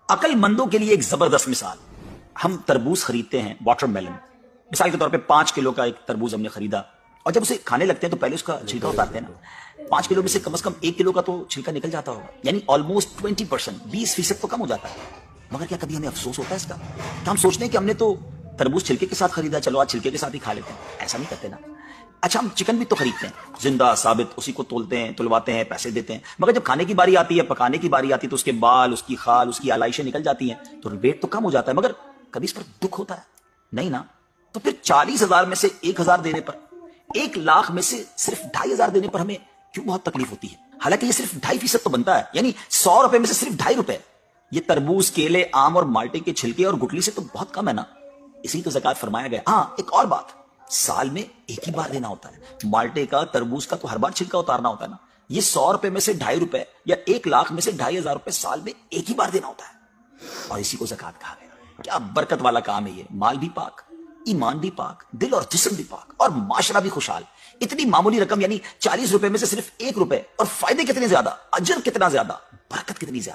عقل مندوں کے لیے ایک زبردست مثال. ہم تربوز خریدتے ہیں، واٹر میلن، مثال کے طور پہ 5 کلو کا ایک تربوز ہم نے خریدا، اور جب اسے کھانے لگتے ہیں تو پہلے اس کا چھلکا اتارتے ہیں نا. 5 کلو میں سے کم از کم 1 کلو کا تو چھلکا نکل جاتا ہوگا، یعنی آلموسٹ 20%، 20% تو کم ہو جاتا ہے. مگر کیا کبھی ہمیں افسوس ہوتا ہے اس کا؟ کہ ہم سوچتے ہیں کہ ہم نے تو تربوز چھلکے کے ساتھ خریدا، چلو آج چھلکے کے ساتھ ہی کھا لیتے ہیں. ایسا نہیں کرتے نا. اچھا، ہم چکن بھی تو خریدتے ہیں، زندہ ثابت، اسی کو تولتے ہیں، تلواتے ہیں، پیسے دیتے ہیں، مگر جب کھانے کی باری آتی ہے، پکانے کی باری آتی ہے، تو اس کے بال، اس کی خال، اس کی علائشیں نکل جاتی ہیں، تو ریٹ تو کم ہو جاتا ہے. مگر کبھی اس پر دکھ ہوتا ہے؟ نہیں نا. تو پھر 40,000 میں سے 1,000 دینے پر، 1,00,000 میں سے صرف 2,500 دینے پر ہمیں کیوں بہت تکلیف ہوتی ہے؟ حالانکہ یہ صرف 2.5% تو بنتا ہے، یعنی 100 روپے میں سے صرف 2.5 روپے. یہ تربوز، کیلے، آم اور مالٹے کے چھلکے اور گٹلی سے تو بہت کم ہے نا. اسی تو زکوٰۃ فرمایا گیا. ہاں، ایک اور بات، سال میں ایک ہی بار دینا ہوتا ہے. مالٹے کا، تربوز کا تو ہر بار چھلکا اتارنا ہوتا ہے نا. یہ 100 روپے میں سے 2.5 روپے یا 1,00,000 میں سے 2,500 روپے سال میں ایک ہی بار دینا ہوتا ہے، اور اسی کو زکوٰۃ کہا گیا. کیا برکت والا کام ہے یہ. مال بھی پاک، ایمان بھی پاک، دل اور جسم بھی پاک، اور معاشرہ بھی خوشحال. اتنی معمولی رقم، یعنی 40 روپے میں سے صرف 1 روپے، اور فائدے کتنے زیادہ، اجر کتنا زیادہ، برکت کتنی زیادہ.